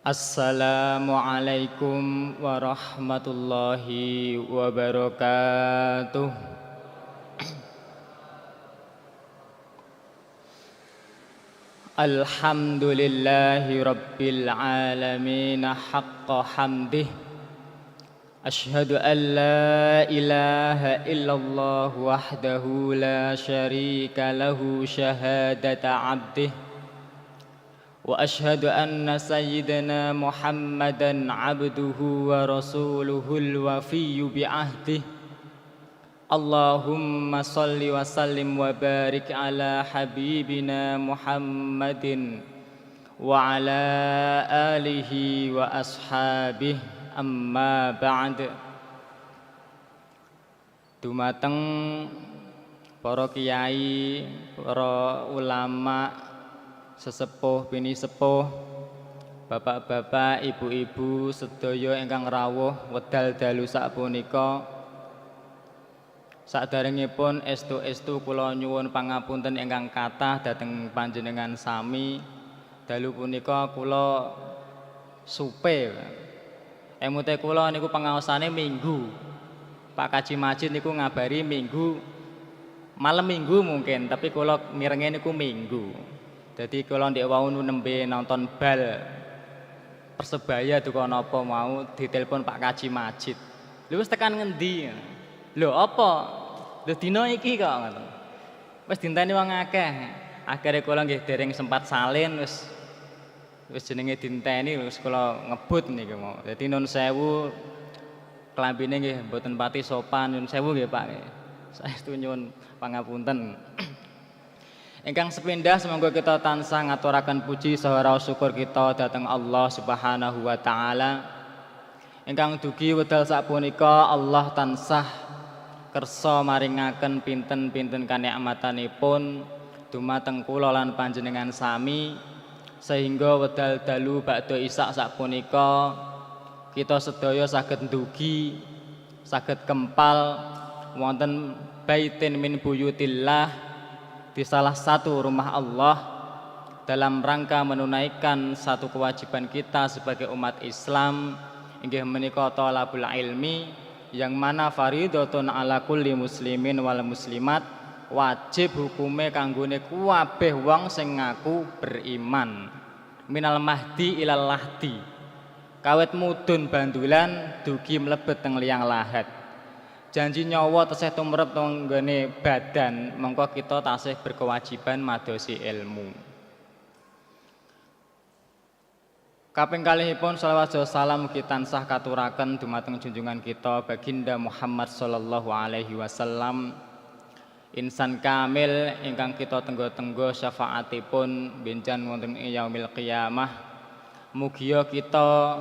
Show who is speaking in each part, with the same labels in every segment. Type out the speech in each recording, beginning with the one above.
Speaker 1: Assalamualaikum warahmatullahi wabarakatuh. Alhamdulillahi rabbil alamin haqqa hamdih. Ashhadu an la ilaha illallah wahdahu la syarika lahu syahadata abdih. Wa ashhadu anna sayyidina Muhammadan abduhu wa rasuluhul wafiyyu bi'ahdih. Allahumma salli wa sallim wa barik ala habibina Muhammadin wa ala alihi wa ashabih, amma ba'd. Dumateng para kiai, para ulama, sesepuh bini sepuh, bapak-bapak, ibu-ibu sedaya ingkang rawuh wedal dalu sapunika. Saderengipun estu-estu kula nyuwun pangapunten ingkang kathah dhateng panjenengan sami. Dalu punika kula supe. Emute kula niku pangaosane Minggu. Pak Kaji Majid niku ngabari Minggu, malam Minggu mungkin, tapi kula mirenge niku Minggu. Jadi kalau ndek wau nembe nonton bal Persebaya duka napa mau ditelepon Pak Kaji Majid. Lha wis tekan ngendi? Lho apa? Lho dina iki kok ngoten. Wis dinteni wong akeh. Akhire kula nggih dereng sempat salin wis jenenge dinteni wis kula ngebut niku mau. Dadi nun sewu klambine nggih mboten pati sopan, nun sewu nggih Pak. Saestu nyuwun pangapunten. Ingkang sepindah semoga kita tansah ngaturaken puji saha raos syukur kita dhateng Allah Subhanahu wa taala. Ingkang dugi wedal sapunika Allah tansah kersa maringaken pinten-pinten kanikmatanipun dumateng kula lan panjenengan sami, sehingga wedal dalu ba'da isya sapunika kita sedaya saged ndugi, saged kempal wonten baitin min buyutillah, di salah satu rumah Allah, dalam rangka menunaikan satu kewajiban kita sebagai umat Islam, inggih menika thalabul ilmi, yang mana fardhotun ala kulli muslimin wal muslimat, wajib hukume kanggone kabeh wong sing ngaku beriman, minal mahdi ilal lahdi, kawit mudun bandulan dugi mlebet teng liang lahat. Janji nyawa tasih tumrep teng nggone badan, mengko kita tasih berkewajiban madosi ilmu. Kaping kalihipun shalawat salam mugi tansah katuraken dumateng junjungan kita baginda Muhammad sallallahu alaihi wasallam, insan kamil ingkang kita tenggo-tenggo syafaatipun benjan wonten ing yaumil qiyamah. Mugia kita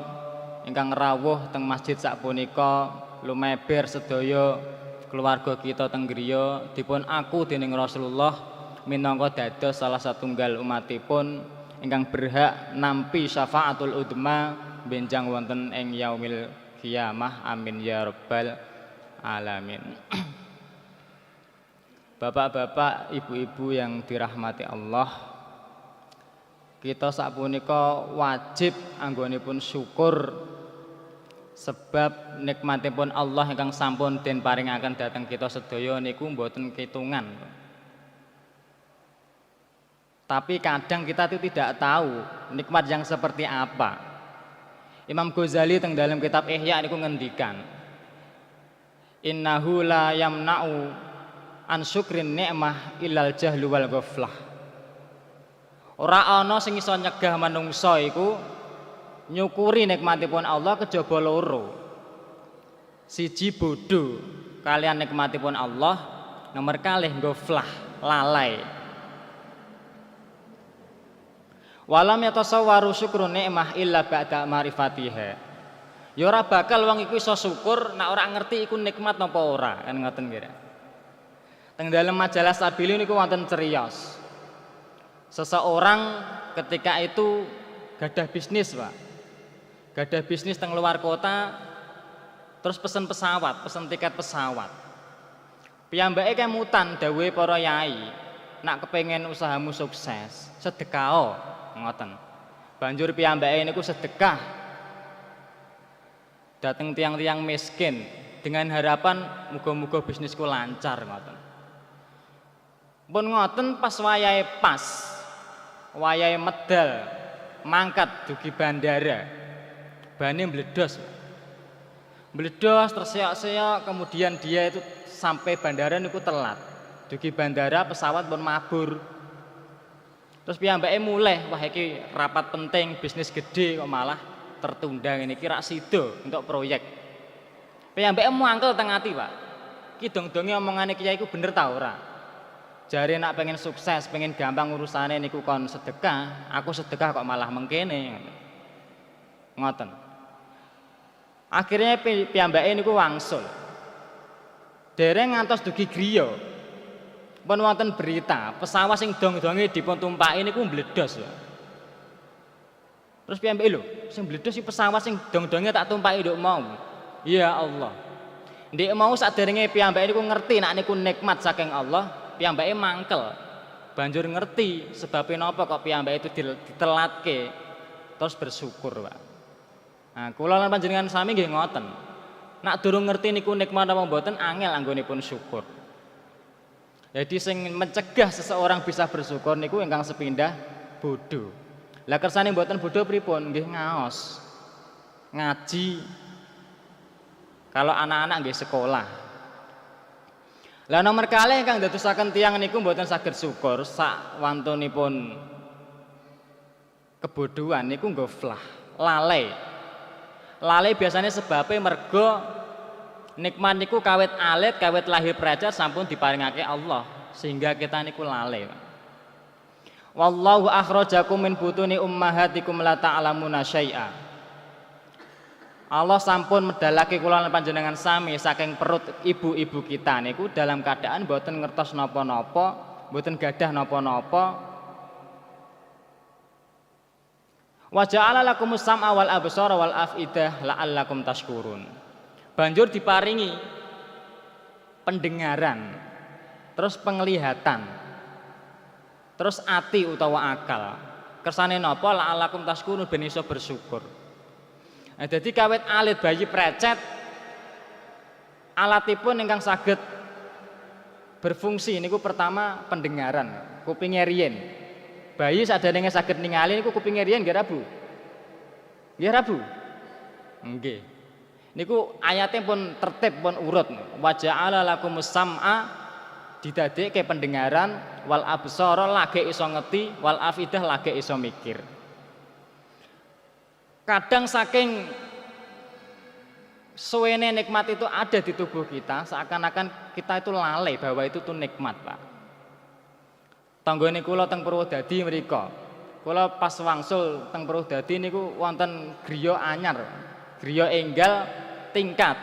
Speaker 1: ingkang rawuh teng masjid sapunika lumeber sedaya keluarga kita teng griya dipun aku dening Rasulullah minangka dados salah satunggal umatipun ingkang berhak nampi syafaatul udma benjang wonten ing yaumil qiyamah. Amin ya rabbal alamin. Bapak-bapak, ibu-ibu yang dirahmati Allah, kita sapunika wajib anggonipun syukur sebab nikmatipun Allah ingkang sampun den paringaken dhateng kita sedaya niku mboten kitungan. Tapi kadang kita itu tidak tahu nikmat yang seperti apa. Imam Ghazali teng dalam kitab Ihya niku ngendikan, innahu la yamna'u an syukrin ni'mah illal jahlu wal ghaflah. Ora ana sing iso nyegah manungsa iku nyukuri nikmatipun Allah kejaba loro. Siji bodho kalian nikmatipun Allah, nomor kalih ghaflah, lalai. Walam yatasawwaru syukru nikmah illa ba'da ma'rifatiha. Ya ora bakal wong iku iso syukur nek ora ngerti iku nikmat napa ora, kan ngoten kira. Teng dalem majalah Sabili niku wonten ceriyos. Seseorang ketika itu gadah bisnis, Pak. Gadah bisnis teng luar kota, terus pesen pesawat, pesen tiket pesawat. Piyambake kemutan dawuhe para yai, nak kepengen usahamu sukses, sedekah ngoten. Banjur piyambake niku sedekah dhateng tiang-tiang miskin dengan harapan muga-muga bisnisku lancar ngoten. Pun ngoten pas wayahe medal mangkat dugi bandara. Bane mbledos. Mbledos terseok-seok kemudian dia itu sampai bandara niku telat. Dugi bandara pesawat pun mabur. Terus piyambake mulih, wah iki rapat penting, bisnis gede kok malah tertunda ngene iki rak sida untuk proyek. Piyambake mangkel teng ati, Pak. Ki dong-donge omongane kiai iku bener ta ora? Jare nak pengen sukses, pengen gampang urusane niku kon sedekah, aku sedekah kok malah mengkene. Ngoten. Akhirnya piyambake niku wangsul. Dereng ngantos dugi griya. Pun wonten berita, pesawat sing dong-donge dipun tumpaki niku mbledos ya. Terus piyambake lho, sing mbledos iki pesawat sing dong-donge tak tumpaki nduk mau. Ya Allah. Ndek mau saderenge piyambake niku ngerti nek niku nikmat saking Allah. Piyambake mangkel, banjur ngerti sebabnya napa kok piyambake itu ditelatke, terus bersyukur, Pak. Nah, kula lan panjenengan sami nggih ngoten. Nak durung ngerti niku nikmat apa mboten angel anggonipun syukur. Jadi sing mencegah seseorang bisa bersyukur niku ingkang sepindah bodoh. Lah kersane mboten bodoh pripun? Nggih ngaos. Ngaji. Kalau anak-anak nggih sekolah. Lah nomor kalih ingkang dadosaken tiyang niku mboten saged syukur sak wantunipun kebodohan niku nggoflah, lalai. Lalai biasanya sebabnya mergo nikmat niku kawit alit, kawit lahir praja sampun diparingake Allah sehingga kita niku lalai. Wallahu akhrajakum min butuni ummahatikum la ta'lamuna syai'a. Allah sampun medalake kula lan panjenengan sami saking perut ibu-ibu kita niku dalam keadaan mboten ngertos napa-napa, mboten gadah napa-napa. Wa ja'ala lakumus sam'a wal absara wal afidah la'allakum tashkurun. Banjur diparingi pendengaran, terus penglihatan, terus ati utawa akal. Kersane napa la'allakum tashkurun ben iso bersyukur. Nah, jadi kawit alit bayi precet alatipun ingkang saged berfungsi niku pertama pendengaran, kupinge riyen. Bayi saderenge saged ningali niku kupinge riyen nggih Rabu. Nggih Rabu. Nggih. Niku ayatnya pun tertib pun urut. Wa ja'ala lakumus sam'a didadekke pendengaran wal absara lage iso ngeti wal afidah lage iso mikir. Kadang saking suwene nikmat itu ada di tubuh kita, seakan-akan kita itu lalai bahwa itu tuh nikmat, Pak. Tanggane kula teng Purwodadi mriku. Kula pas wangsul teng Purwodadi niku wonten griya anyar, griya enggal tingkat.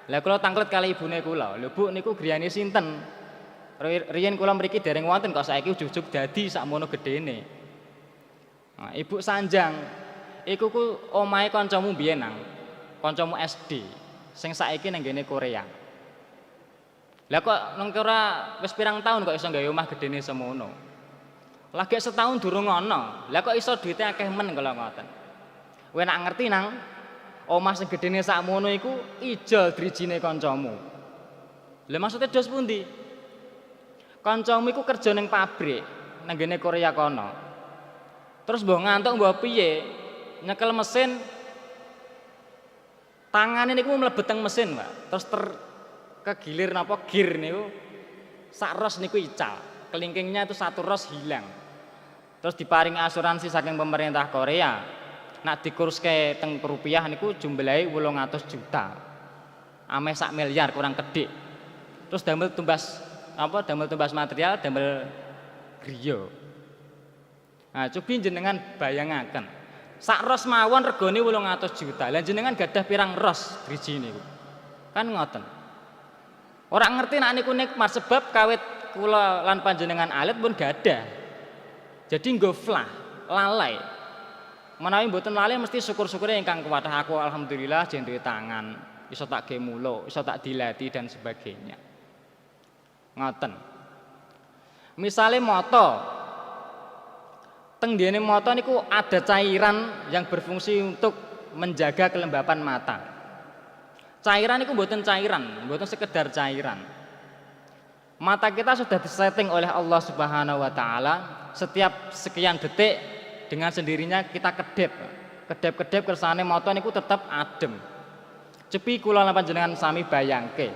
Speaker 1: Lah kula tanglet kali ibune kula. Lho Bu niku griyane sinten? Riyen kula mriki dereng wonten kok saiki ujug-ujug dadi sakmono gedene. Nah, Ibu Sanjang iku ku omahe kancamu biyen nang, kancamu SD sing saiki nang ngene Korea. Lah kok nang ora wis pirang tahun kok iso gawe omah gedene semono. Lagi setahun durung ana. Lah kok iso duwite akeh men kala ngoten. Kowe nak ngerti nang omah sing gedene sakmono iku ijol drijine kancamu. Lah maksudnya dos pundi? Kancamu iku kerja ning pabrik nang ngene Korea kono. Terus mbok ngantuk mbok piye? Nyekel mesin tangane niku mlebet teng mesin, Pak. Terus kegilir napa gear niku sak ros niku ical. Kelingkingnya itu satu ros hilang. Terus diparing asuransi saking pemerintah Korea. Nak dikuruske teng rupiah niku jumlahe 800 juta. Ameh sak miliar kurang kedhik. Terus damel tumbas apa? Damel tumbas material, damel griya. Nah, cobi jenengan bayangaken. Sak ros mawon regane 800 juta. Lah jenengan gadah pirang ros driji niku. Kan ngoten. Ora ngerti nek niku nikmat sebab kawit kula lan panjenengan alit pun gadah. Jadi nggoflah, lalai. Menawi mboten lalai mesti syukur-syukure ingkang kuwatah aku alhamdulillah jen duwe tangan, iso tak ge mulo, iso tak dilati dan sebagainya. Ngoten. Misale moto Teng dene mata niku ada cairan yang berfungsi untuk menjaga kelembapan mata. Cairan niku mboten cairan, mboten sekedar cairan. Mata kita sudah disetting oleh Allah Subhanahu wa taala, setiap sekian detik dengan sendirinya kita kedep. Kedep-kedep kersane mata niku tetap adem. Cepi kula lan panjenengan sami bayangke.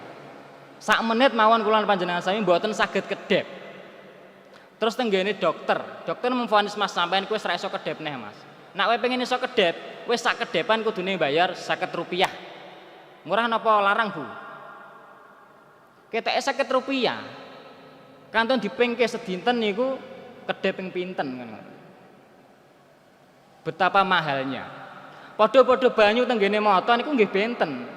Speaker 1: Sak menit mawon kula lan panjenengan sami mboten saged kedep. Terus tenggene dokter memvonis Mas sampean kowe wis ra iso kedep neh Mas. Nek kowe pengen iso kedep, wis sak kedepan kudune bayar Rp50. Murah napa larang, Bu? Keteke Rp50. Kanton dipengke sedinten niku kedep ping pinten ngono. Betapa mahalnya. Padha-padha banyu tenggene mata niku nggih benten.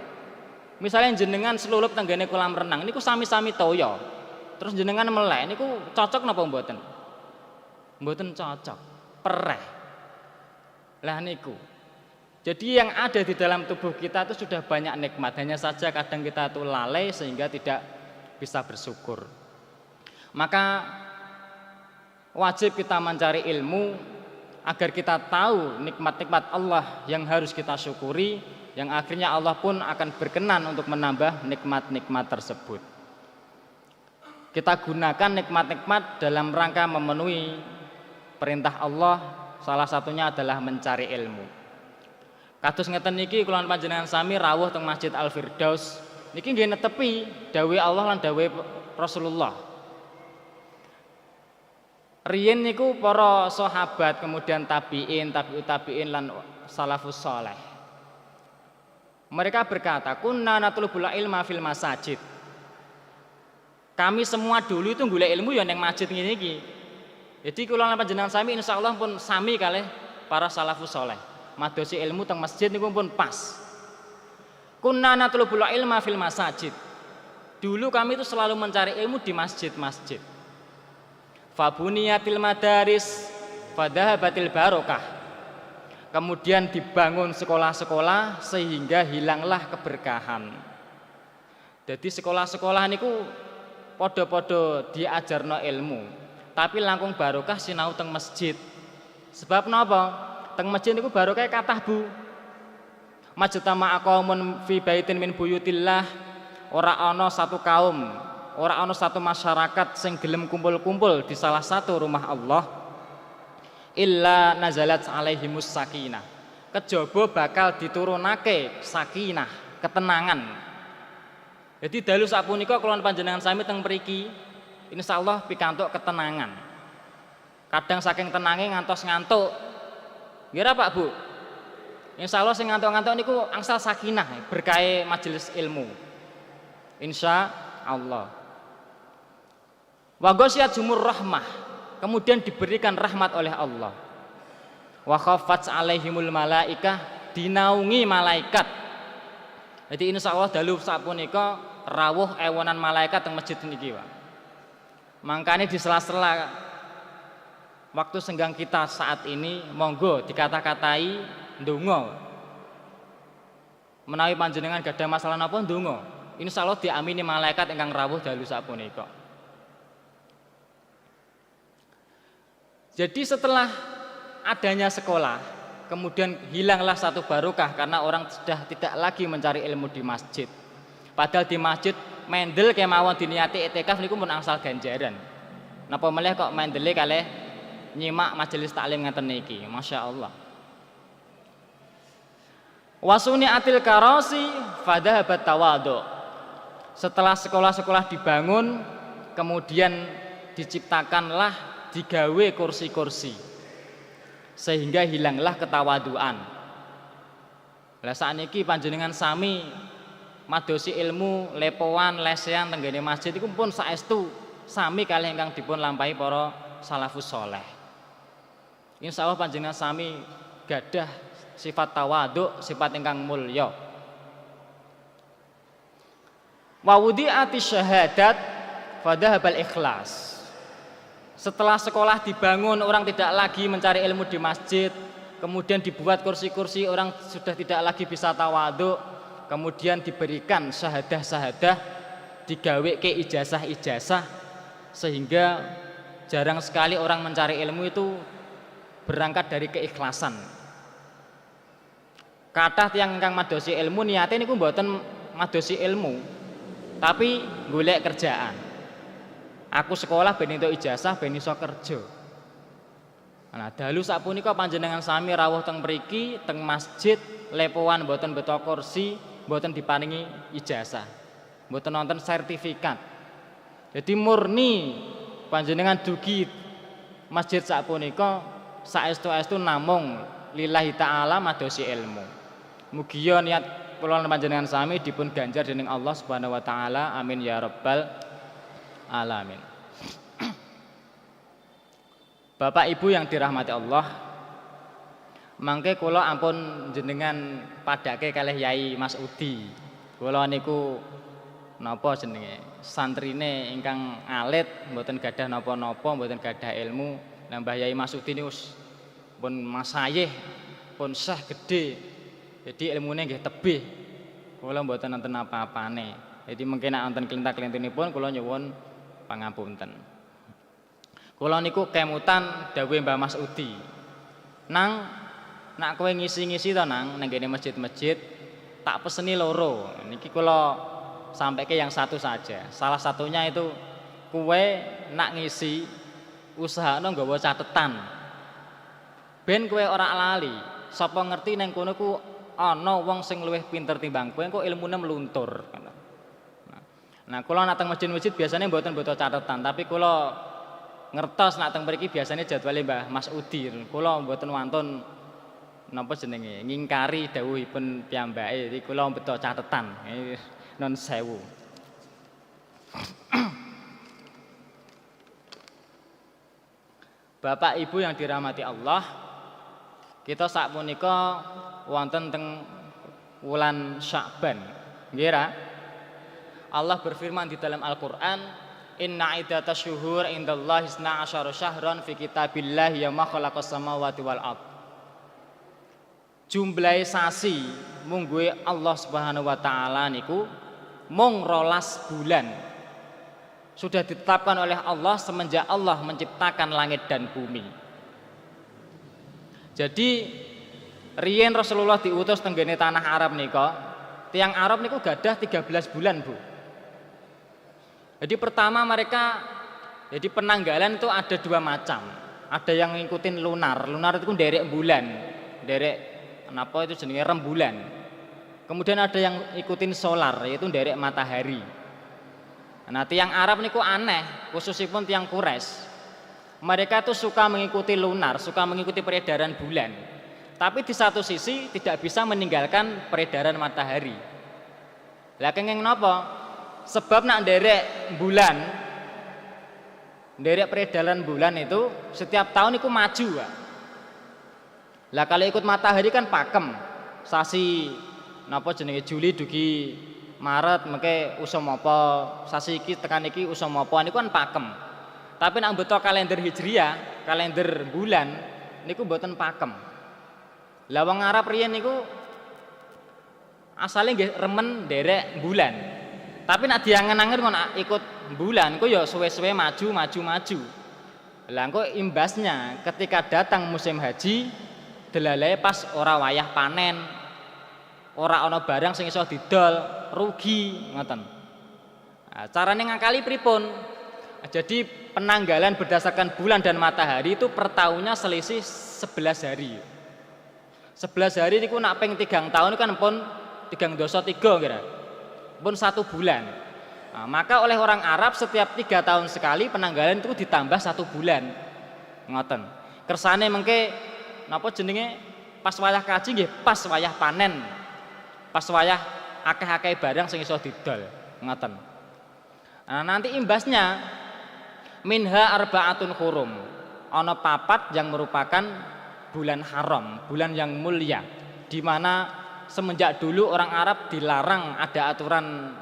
Speaker 1: Misalnya jenengan selulup tenggene kolam renang niku sami-sami toya. Terus jenengan melek niku cocok napa mboten? Mboten cocok. Pereh. Lah niku. Jadi yang ada di dalam tubuh kita itu sudah banyak nikmat, hanya saja kadang kita itu lalai sehingga tidak bisa bersyukur. Maka wajib kita mencari ilmu agar kita tahu nikmat-nikmat Allah yang harus kita syukuri, yang akhirnya Allah pun akan berkenan untuk menambah nikmat-nikmat tersebut. Kita gunakan nikmat-nikmat dalam rangka memenuhi perintah Allah, salah satunya adalah mencari ilmu. Kados ngeten niki kula panjenengan sami rawuh teng Masjid Al Firdaus niki nggih netepi dawuh Allah lan dawuh Rasulullah. Riyen niku para sahabat kemudian tabi'in, tabi'ut tabi'in lan salafus saleh. Mereka berkata, "Kunna natlubul ilma fil masajid." Kami semua dulu itu golek ilmu ya ning masjid ngene iki. Jadi kula lan panjenengan sami insyaallah pun sami kalih para salafus saleh. Madosi ilmu teng masjid niku pun pas. Kunna natlubul ilma fil masajid. Dulu kami itu selalu mencari ilmu di masjid-masjid. Fabuniyatil madaris fadhahabatil barokah. Kemudian dibangun sekolah-sekolah sehingga hilanglah keberkahan. Jadi sekolah-sekolah niku podo-podo diajarno ilmu, tapi langkung barokah sinau teng masjid. Sebab napa? Teng masjid niku barokah kathah, Bu. Majtama aqaumun fi baitin min buyutillah, ora ana satu kaum, ora ana satu masyarakat sing gelem kumpul-kumpul di salah satu rumah Allah illa nazalat alaihimus sakinah. Kejaba bakal diturunake sakinah, ketenangan. Jadi dalu sapunika kula panjenengan sami teng mriki insyaallah pikantuk ketenangan. Kadang saking tenange ngantos ngantuk. Nggih Pak Bu? Insyaallah sing ngantuk-ngantuk niku angsal sakinah berkahe majelis ilmu. Insyaallah. Wa ghasyiyat jumur rahmah, kemudian diberikan rahmat oleh Allah. Wa khaffat alaihimul malaikah, dinaungi malaikat. Jadi insyaallah dalu sapunika rawuh ewonan malaikat teng masjid niki, Pak. Mangkane di sela-sela waktu senggang kita saat ini monggo dikata-katai ndonga. Menawi panjenengan gadah masalah napa ndonga, insyaallah diamini malaikat ingkang rawuh dalu sapunika. Jadi setelah adanya sekolah, kemudian hilanglah satu barokah karena orang sudah tidak lagi mencari ilmu di masjid. Padahal di masjid mendel kemawon diniati itikaf niku pun angsal ganjaran. Napa meneh kok mendele kalih nyimak majelis taklim ngeten niki, masyaallah. Wasuni atil karasi fadhahabat tawadhu. Setelah sekolah-sekolah dibangun, kemudian diciptakanlah digawe kursi-kursi. Sehingga hilanglah ketawaduan. Lah sakniki panjenengan sami madosi ilmu lepoan lesehan tenggene masjid iku pun saestu sami kalih ingkang dipun lampahi para salafus saleh. Insyaallah panjenengan sami gadah sifat tawadhu, sifat ingkang mulya. Wa wudi'ati syahadat fadhahabal ikhlas. Setelah sekolah dibangun, orang tidak lagi mencari ilmu di masjid, kemudian dibuat kursi-kursi, orang sudah tidak lagi bisa tawadhu, kemudian diberikan syahadah-syahadah, digawe ke ijazah-ijazah, sehingga jarang sekali orang mencari ilmu itu berangkat dari keikhlasan. Kathah tiyang ingkang madosi ilmu niate niku mboten madosi ilmu, tapi golek kerjaan. Aku sekolah ben entuk ijazah ben iso kerja. Nah, dalu sapunika panjenengan sami rawuh teng mriki teng masjid lepowan mboten beto kursi, mboten diparingi ijazah. Mboten nonton sertifikat. Jadi murni panjenengan dugi masjid sapunika saestu-estu namung lillahi taala madosi ilmu. Mugi niat kula lan panjenengan sami dipun ganjar dening Allah Subhanahu wa taala. Amin ya rabbal alamin. Bapak Ibu yang dirahmati Allah, mangke kula ampun jenengan padake kalih Yai Mas Udi. Kula niku napa jenenge santrine ingkang alit, mboten gadah napa-napa, mboten gadah ilmu. Lah Mbah Yai Mas Udi niku pun masayih, pun sah gedhe. Jadi ilmune nggih tebih. Kula mboten nonton apa-apane. Jadi mungkin nek wonten kelintak-kelintunipun kula nyuwun pangapunten. Kula niku kemutan dawuhe Mbah Mas Udi. Nang nak kowe ngisi-ngisi to nang nang ngene masjid-masjid tak peseni loro. Niki kula sampaikan yang satu saja. Salah satunya itu kowe nak ngisi usahane nggawa catetan. Ben kowe ora lali. Sapa ngerti nang kono ku ana wong sing luwih pinter timbang kowe kok ilmune meluntur. Nah, kula nak teng masjid-masjid biasanya mboten butuh catetan, tapi kula ngertos nak teng mriki biasanya jadwale Mbah Mas Udi. Kula mboten wantun napa jenenge ngingkari dawuhipun piyambake. Jadi kula butuh catetan. Non sewu. Bapak Ibu yang dirahmati Allah, kita sakpunika wonten teng wulan Sya'ban. Nggih ra? Allah berfirman di dalam Al-Qur'an, "Inna iddatasy syuhur indallahi 12 syahran fi kitabillahi yauma khalaqas samawati wal ardh." Jumlahe sasi mungguhe Allah Subhanahu wa taala niku mung 12 bulan. Sudah ditetapkan oleh Allah semenjak Allah menciptakan langit dan bumi. Jadi riyen Rasulullah diutus tenggene tanah Arab nika, tiang Arab niku gadah 13 bulan, Bu. Jadi pertama mereka jadi penanggalan itu ada dua macam. Ada yang ngikutin lunar. Lunar itu nderek bulan. Nderek napa itu jenenge rembulan. Kemudian ada yang ikutin solar yaitu nderek matahari. Nah, tiang Arab niku aneh, khususipun tiang Quraisy. Mereka tuh suka mengikuti lunar, suka mengikuti peredaran bulan. Tapi di satu sisi tidak bisa meninggalkan peredaran matahari. Lah kenging napa? Sebab nak nderek bulan, nderek peredaran bulan itu setiap tahun itu maju, Pak. Lah kalau ikut matahari kan pakem. Sasi napa jenenge Juli dugi Maret mengke usum apa, sasi iki tekan iki usum apa niku kan pakem. Tapi nak beto kalender Hijriah, kalender bulan niku mboten pakem. Lah wong Arab riyen niku asale nggih remen nderek bulan. Tapi nak diangen-angen kok nak ikut bulan kok ya suwe-suwe maju. Lah kok imbasnya ketika datang musim haji delalae pas ora wayah panen, ora ana barang sing iso didol, rugi ngoten. Nah, carane ngakali pripun? Jadi penanggalan berdasarkan bulan dan matahari itu per tahunnya selisih 11 hari. 11 hari niku nak ping 3 tahun kan pun 3 dosa 3 kira. Pun 1 bulan. Nah, maka oleh orang Arab setiap 3 tahun sekali penanggalan itu ditambah 1 bulan. Ngoten. Kersane mengke napa jenenge pas wayah kaji nggih pas wayah panen. Pas wayah akeh-akeh barang sing iso didol. Ngoten. Nah, nanti imbasnya minha arba'atun hurum. Ana 4 yang merupakan bulan haram, bulan yang mulia, di mana semenjak dulu orang Arab dilarang, ada aturan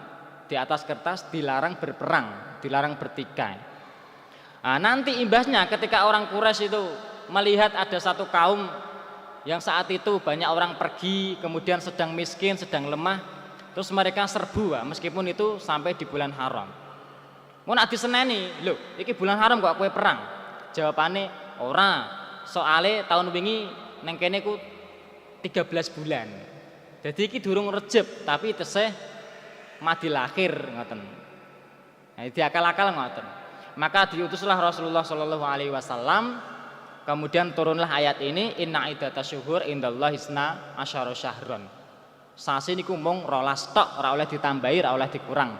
Speaker 1: di atas kertas, dilarang berperang, dilarang bertikai. Nah, nanti imbasnya ketika orang Quraisy itu melihat ada satu kaum yang saat itu banyak orang pergi, kemudian sedang miskin, sedang lemah, terus mereka serbu, meskipun itu sampai di bulan haram. Mau nak diseneni, lho, iki bulan haram kok kowe perang? Jawabannya ora. soale tahun wingi neng kene ku 13 bulan. Jadi iki durung Rejab tapi tesih madi lahir ngoten. Nah, diakal-akal ngoten. Maka diutuslah Rasulullah Shallallahu alaihi wasallam, kemudian turunlah ayat ini, inna iddatasyuhur indallahi isna asyara syahron. Sasi niku mung 12 tok, ora oleh ditambahi, ora oleh dikurang.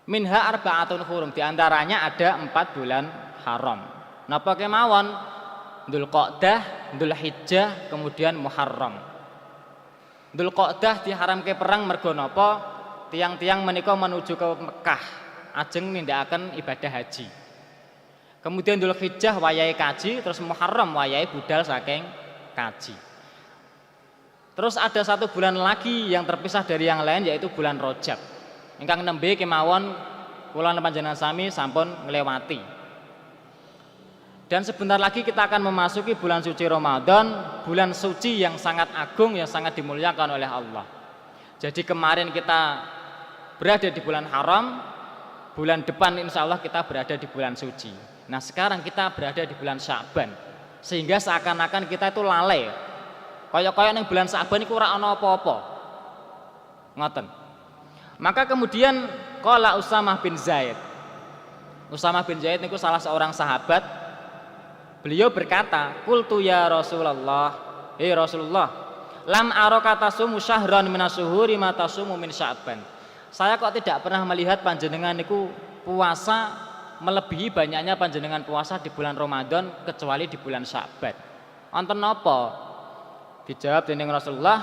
Speaker 1: Minha arba'atun hurum, diantaranya ada 4 bulan haram. Napa kemawon? Dzulqa'dah, Dzulhijjah, kemudian Muharram. Dzulqa'dah diharamke perang mergo napa? Tiang-tiang menika menuju ke Mekah ajeng nindakaken ibadah haji. Kemudian Dzulhijjah wayahe kaji, terus Muharram wayahe budal saking kaji. Terus ada 1 bulan lagi yang terpisah dari yang lain yaitu bulan Rajab. Ingkang nembe kemawon kula panjenengan sami sampun nglewati. Dan sebentar lagi kita akan memasuki bulan suci Ramadan, bulan suci yang sangat agung, yang sangat dimuliakan oleh Allah. Jadi kemarin kita berada di bulan haram, bulan depan insya Allah kita berada di bulan suci. Nah sekarang kita berada di bulan Sya'ban, sehingga seakan-akan kita itu lalai. Kaya-kaya ning bulan Sya'ban iku ora ana apa-apa. Ngoten. Maka kemudian qala Usamah bin Zaid. Usamah bin Zaid niku salah seorang sahabat. Beliau berkata, "Qultu ya Rasulullah, hei Rasulullah, lam araka tasumu syahran minasuhuri ma tasumu min Sya'ban." Saya kok tidak pernah melihat panjenengan niku puasa melebihi banyaknya panjenengan puasa di bulan Ramadan kecuali di bulan Sya'ban. Wonten napa? Dijawab dening Rasulullah,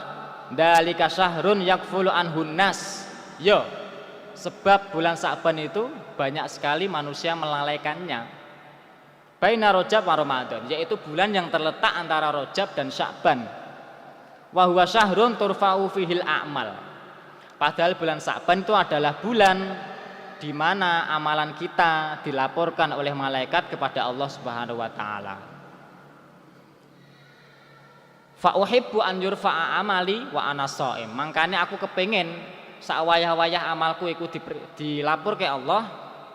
Speaker 1: "Dzalika syahrun yakfulu anhun nas." Yo, sebab bulan Sya'ban itu banyak sekali manusia melalaikannya. Baina Rajab wa Ramadan, yaitu bulan yang terletak antara Rajab dan Sya'ban. Wa huwa syahrun turfa'u fihil a'mal. Padahal bulan Sya'ban itu adalah bulan di mana amalan kita dilaporkan oleh malaikat kepada Allah Subhanahu wa taala. Fa uhibbu an yurfa'a amali wa ana shaim. Mangkane aku kepengin sak wayah-wayah amalku iku dilapor ke Allah,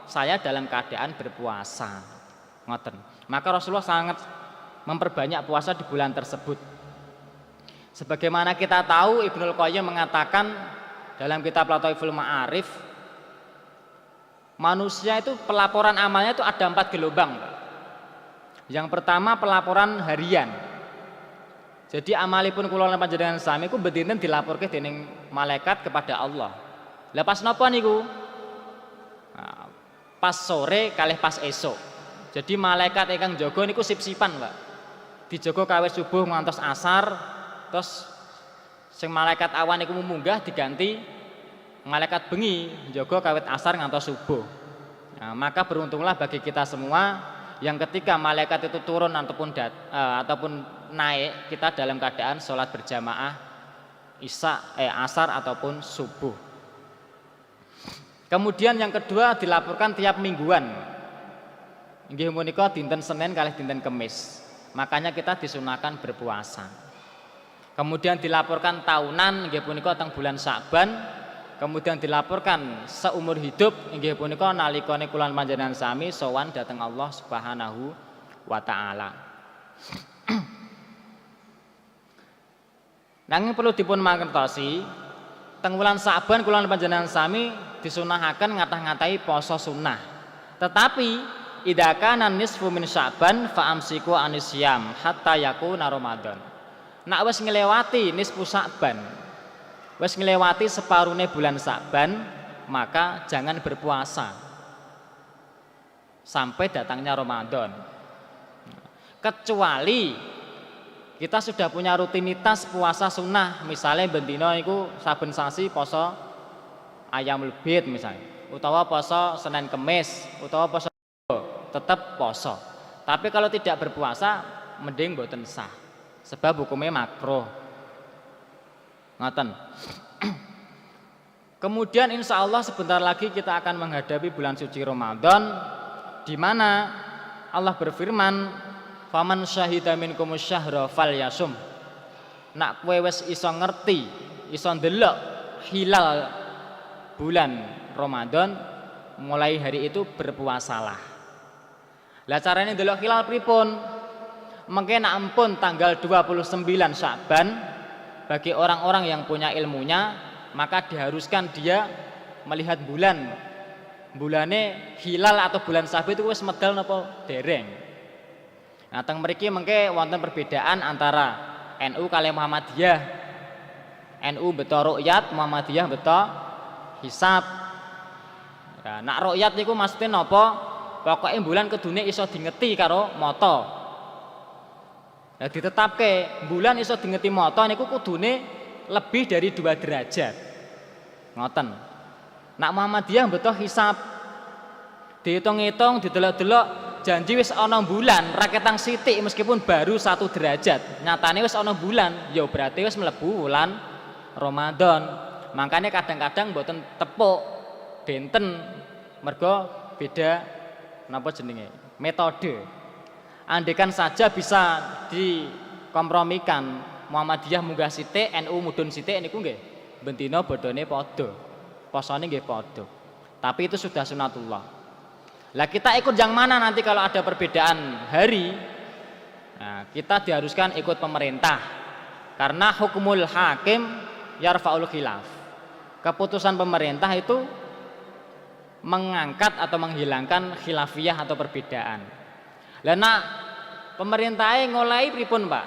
Speaker 1: saya dalam keadaan berpuasa. Ngoten. Maka Rasulullah sangat memperbanyak puasa di bulan tersebut. Sebagaimana kita tahu Ibnul Qayyim mengatakan dalam kitab Lataiful Ma'arif, manusia itu pelaporan amalnya itu ada 4 gelombang. Yang pertama pelaporan harian. Jadi amalipun kula lan panjenengan sami iku bedinten dilaporke dening malaikat kepada Allah. Lah pas napa niku? Nah, pas sore kalih pas esuk. Jadi malaikat ingkang jaga niku sip-sipan, Pak. Dijaga kawit subuh ngantos asar, terus sing malaikat awan niku munggah diganti malaikat bengi jaga kawit asar ngantos subuh. Nah, maka beruntunglah bagi kita semua yang ketika malaikat itu turun ataupun naik, kita dalam keadaan sholat berjamaah asar ataupun subuh. Kemudian yang kedua dilaporkan tiap mingguan. Inggih punika dinten Senin kalih dinten Kemis. Makanya kita disunahkan berpuasa. Kemudian dilaporkan tahunan inggih punika teng bulan Sya'ban. Kemudian dilaporkan seumur hidup inggih punika nalikane kula panjenengan sami sowan dhateng Allah Subhanahu wa taala. Nanging perlu dipun mangertosi, teng wulan Sya'ban kula panjenengan sami disunahaken ngatah-ngatahi poso sunnah. Tetapi idza kana nisfu min Sya'ban fa amsiku anisyam hatta yakuna Ramadan. Nak wis nglewati nisfu Sya'ban, wis nglewati separune bulan Sya'ban, maka jangan berpuasa sampai datangnya Ramadan. Kecuali kita sudah punya rutinitas puasa sunnah, misalnya bendino iku saben sasi poso Ayamul Bid misalnya, utawa poso Senin Kemis, utawa poso tetap poso. Tapi kalau tidak berpuasa mending boten sah. Sebab hukumnya makruh. Ngoten. Kemudian insya Allah sebentar lagi kita akan menghadapi bulan suci Ramadan, di mana Allah berfirman, "Faman syahida minkumus syahra falyasum." Nak kowe wis iso ngerti, iso ndelok hilal bulan Ramadan, mulai hari itu berpuasalah. Lah carane ndelok hilal pripun? Mungkin ampun tanggal 29 Sya'ban bagi orang-orang yang punya ilmunya, maka diharuskan dia melihat bulan. Bulane hilal atau bulan sabit itu wis medal napa dereng. Nah, teng mriki mengke wonten perbedaan antara NU kali Muhammadiyah. NU beto ru'yat, Muhammadiyah beto hisab. Nah, nak ru'yat niku maksudnya napa? Pokoke bulan kedune iso dingeti karo mata. Nah, ditetapke bulan iso dingeti mata niku kudune lebih dari 2 derajat. Ngoten. Nak Muhammadiyah beto hisab. Dihitung-hitung, didelok-delok janji wis ana bulan, ra ketang sithik meskipun baru 1 derajat. Nyatane wis ana bulan, ya berarti wis mlebu wulan Ramadan. Makanya kadang-kadang mboten tepuk benten mergo beda napa jenenge? Metode. Andaikan saja bisa dikompromikan, Muhammadiyah munggah sithik, NU mudhun sithik niku nggih bendina bodhone padha. Posone nggih padha. Tapi itu sudah sunatullah. Lah kita ikut yang mana nanti kalau ada perbedaan hari? Nah, kita diharuskan ikut pemerintah. Karena hukumul hakim yarfa'ul khilaf. Keputusan pemerintah itu mengangkat atau menghilangkan khilafiyah atau perbedaan. Lah nak pemerintahnya ngolai pripun, Pak?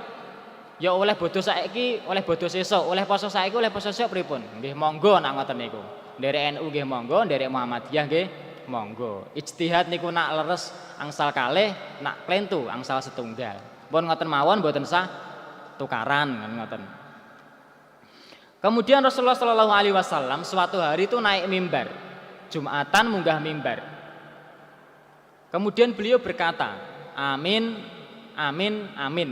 Speaker 1: Ya oleh bodoh saiki, oleh bodoh sesuk, oleh poso saiki, oleh poso sesuk pripun? Nggih monggo nak ngoten niku. Nderek NU nggih monggo, nderek Muhammadiyah nggih monggo. Ijtihad niku nak leres angsal kalih, nak plentu angsal setunggal. Pun ngoten mawon mboten sah tukaran ngoten. Kemudian Rasulullah Shallallahu alaihi wasallam suatu hari itu naik mimbar. Jumatan munggah mimbar. Kemudian beliau berkata, amin, amin, amin.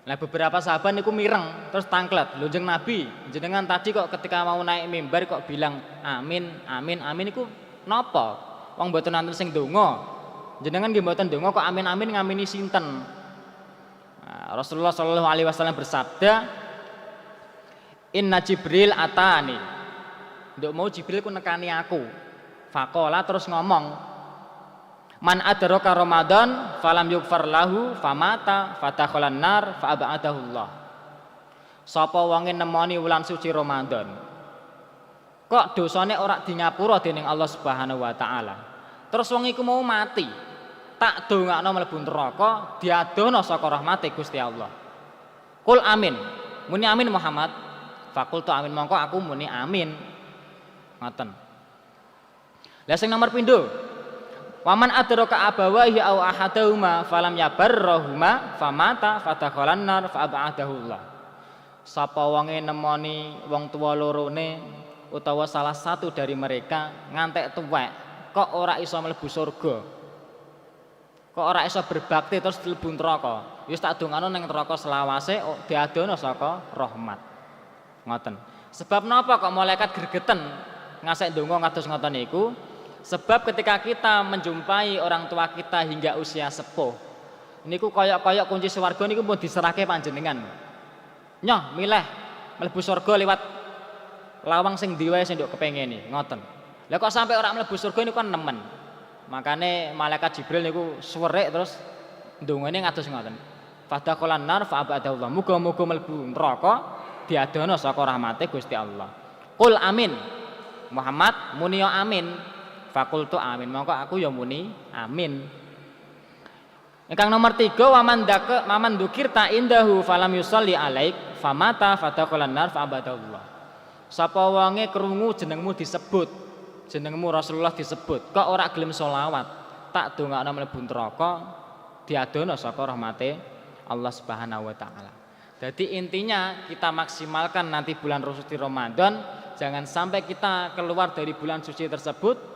Speaker 1: Nah beberapa sahabat niku mireng terus tangklet, lunjeng Nabi, jenengan tadi kok ketika mau naik mimbar kok bilang amin, amin, amin niku napa? Wong mboten nanten sing donga. Jenengan nggih mboten donga kok amin, amin ngamini sinten? Nah, Rasulullah Shallallahu alaihi wasallam bersabda, Inna Jibril atani. Nduk mau Jibril ku nekani aku. Faqala terus ngomong, Man adraka Ramadan falam yughfar lahu famata fatakhalan nar fa ab'adahu Allah. Sapa wonge nemoni wulan suci Ramadan kok dosane ora di ngapura dening Allah Subhanahu wa taala. Terus wong iku mau mati, tak dongakno mlebu neraka, diadono saka rahmate Gusti Allah. Qul amin. Muni amin Muhammad. Faqultu amin, mongko aku muni amin. Ngoten. Lah sing nomor pindho, Waman adraka abawahi au ahadahuma falam yabarrahuma famata fatakhalan nar fa ab'adahu Allah. Sapa wonge nemoni wong tuwa lorone utawa salah satu dari mereka ngantek tuwek kok ora iso mlebu surga. Kok ora iso berbakti terus mlebu neraka. Wis tak dongano ning neraka selawase diadono saka rahmat. Ngoten. Sebab napa kok malaikat gregeten ngasek ndonga kados ngoten niku? Sebab ketika kita menjumpai orang tua kita hingga usia sepuh, niku koyok-koyok kunci swarga niku pun diserahke panjenengan. Nyoh milih mlebu surga liwat lawang sing ndi wae sing nduk kepengeni, ngoten. Lah kok sampai orang mlebu surga niku kan nemen. Makane malaikat Jibril niku suwerik terus ndongane ngados ngoten. Fadakhalan nar fa abadallah. Muga-muga mlebu neraka diadono saka rahmate Gusti Allah. Qul amin. Muhammad muni amin. Fakultu amin, mongko aku ya muni amin. Ingkang nomor 3, waman dzukirta indahu falam yusolli alaik famata fadakhalan nar fa abadallah. Sapa wonge krungu jenengmu disebut, jenengmu Rasulullah disebut, kok ora gelem selawat, tak dongakno mlebu neraka, diadono saka rahmate Allah Subhanahu wa taala. Jadi intinya kita maksimalkan nanti bulan suci Ramadan, jangan sampai kita keluar dari bulan suci tersebut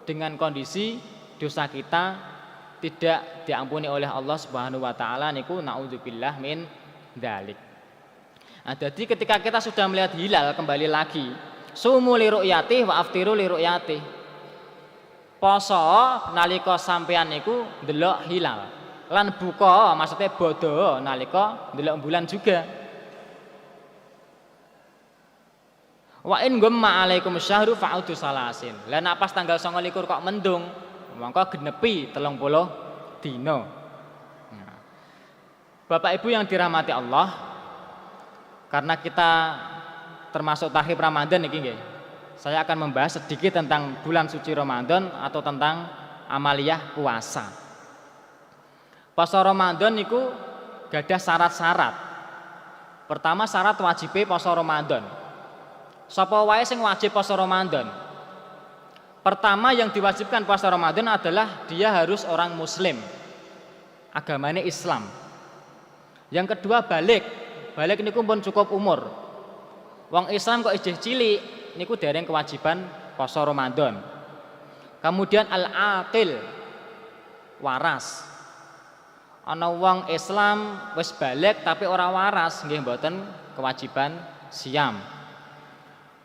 Speaker 1: dengan kondisi dosa kita tidak diampuni oleh Allah Subhanahu wa taala niku naudzubillah min dzalik. Nah, jadi ketika kita sudah melihat hilal kembali lagi, sumu li ru'yati wa aftiru li ru'yati. Poso nalika sampean niku ndelok hilal. Lan buka maksudnya bodo nalika ndelok bulan juga. Wa in gumma alaikum syahru fa'udu salasin. Lah nek pas tanggal 29 kok mendung, mongko genepi 30 dina. Nah. Bapak Ibu yang dirahmati Allah, karena kita termasuk tahrib Ramadan niki nggih. Saya akan membahas sedikit tentang bulan suci Ramadan atau tentang amaliyah puasa. Puasa Ramadan niku gadah syarat-syarat. Pertama syarat wajib puasa Ramadan. Sapa wae sing wajib puasa Ramadan? Pertama yang diwajibkan puasa Ramadan adalah dia harus orang muslim. Agamanya Islam. Yang kedua balik. Balik niku pun cukup umur. Wong Islam kok isih cilik niku dereng kewajiban puasa Ramadan. Kemudian al-aqil, waras. Ana wong Islam wis balik tapi ora waras, nggih mboten kewajiban siam.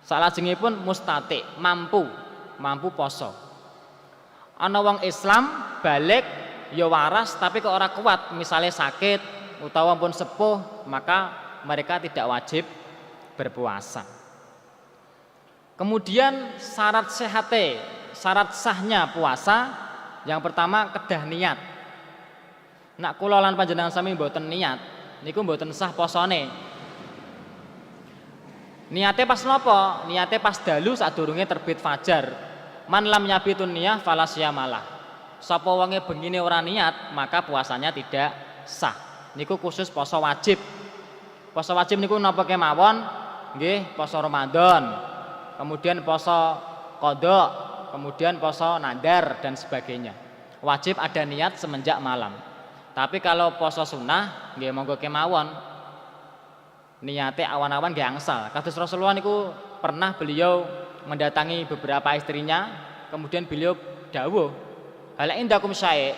Speaker 1: Salajengipun mustati, mampu poso. Ana wong Islam balik ya waras tapi kok ora kuat, misalnya sakit utawa pun sepuh, maka mereka tidak wajib berpuasa. Kemudian syarat sehate, syarat sahnya puasa, yang pertama kedah niat. Nak kula lan panjenengan sami mboten niat, niku mboten sah posone. Niate pas napa? Niate pas dalu sadurunge terbit fajar. Man lam yabitun niyah fala siyamalah. Sapa wonge bengine ora niat, maka puasanya tidak sah. Niku khusus poso wajib. Poso wajib niku napa kemawon? Nggih, poso Ramadan. Kemudian poso qada, kemudian poso nadar dan sebagainya. Wajib ada niat semenjak malam. Tapi kalau poso sunnah, nggih monggo kemawon. Niate awan-awan nggih angsal. Kados Rasulullah niku pernah beliau mendatangi beberapa istrinya, kemudian beliau dawuh, "Hal indakum syai'?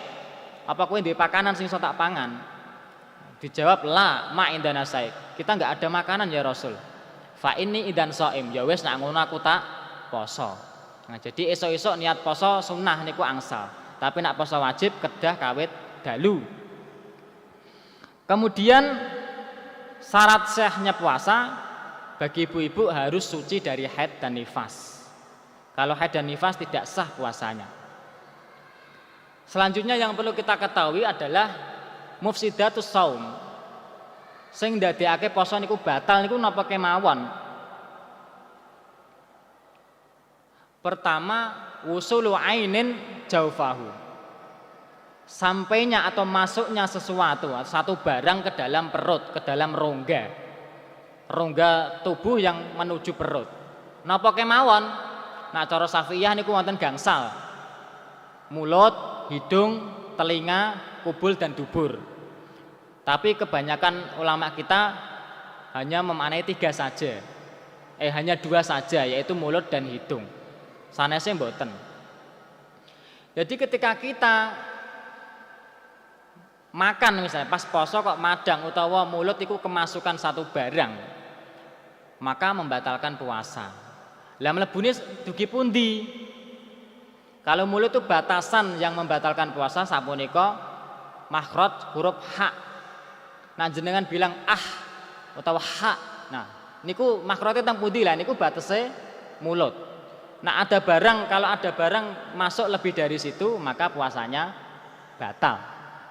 Speaker 1: Apa kowe ndek pakanan sing iso tak pangan?" Dijawab, "La ma indana syai'." Kita enggak ada makanan ya Rasul. Fa inni idan shaim, ya wis nak ngono aku tak poso. Nah, jadi esuk-esuk niat poso sunnah niku angsal. Tapi nak poso wajib kedah kawit dalu. Kemudian syarat sahnya puasa bagi ibu-ibu harus suci dari haid dan nifas. Kalau haid dan nifas tidak sah puasanya. Selanjutnya yang perlu kita ketahui adalah mufsidatus saum. Sing ndadekake poso niku batal niku napa kemawon? Pertama, wusulu ainin jaufahu. Sampainya atau masuknya sesuatu, satu barang ke dalam perut, ke dalam rongga tubuh yang menuju perut. Napa kemawon? Nah, cara Syafi'iyah niku wonten gangsal. Mulut, hidung, telinga, kubul dan dubur. Tapi kebanyakan ulama kita hanya memaknai 3 saja. Hanya 2 saja, yaitu mulut dan hidung. Sanesé mboten. Jadi ketika kita makan misalnya pas poso kok madang utawa mulut itu kemasukan satu barang, maka membatalkan puasa. Lah mlebune dugi pundi? Kalau mulut itu batasan yang membatalkan puasa sapunika makhraj huruf ha. Nah jenengan bilang utawa ha. Nah niku makhrajé teng pundi lah niku batese mulut. Nah ada barang, kalau ada barang masuk lebih dari situ maka puasanya batal.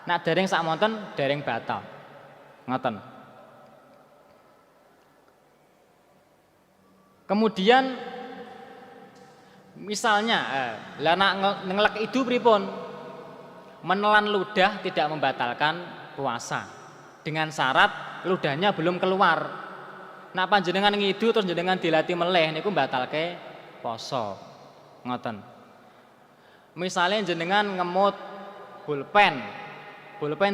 Speaker 1: Nah dereng sak monten dereng batal. Ngoten. Kemudian misalnya lah nak ngelek idu pripun? Menelan ludah tidak membatalkan puasa. Dengan syarat ludahnya belum keluar. Nak panjenengan ngidu terus jenengan dilatih meleh niku batalke poso. Ngoten. Misalnya jenengan ngemut pulpen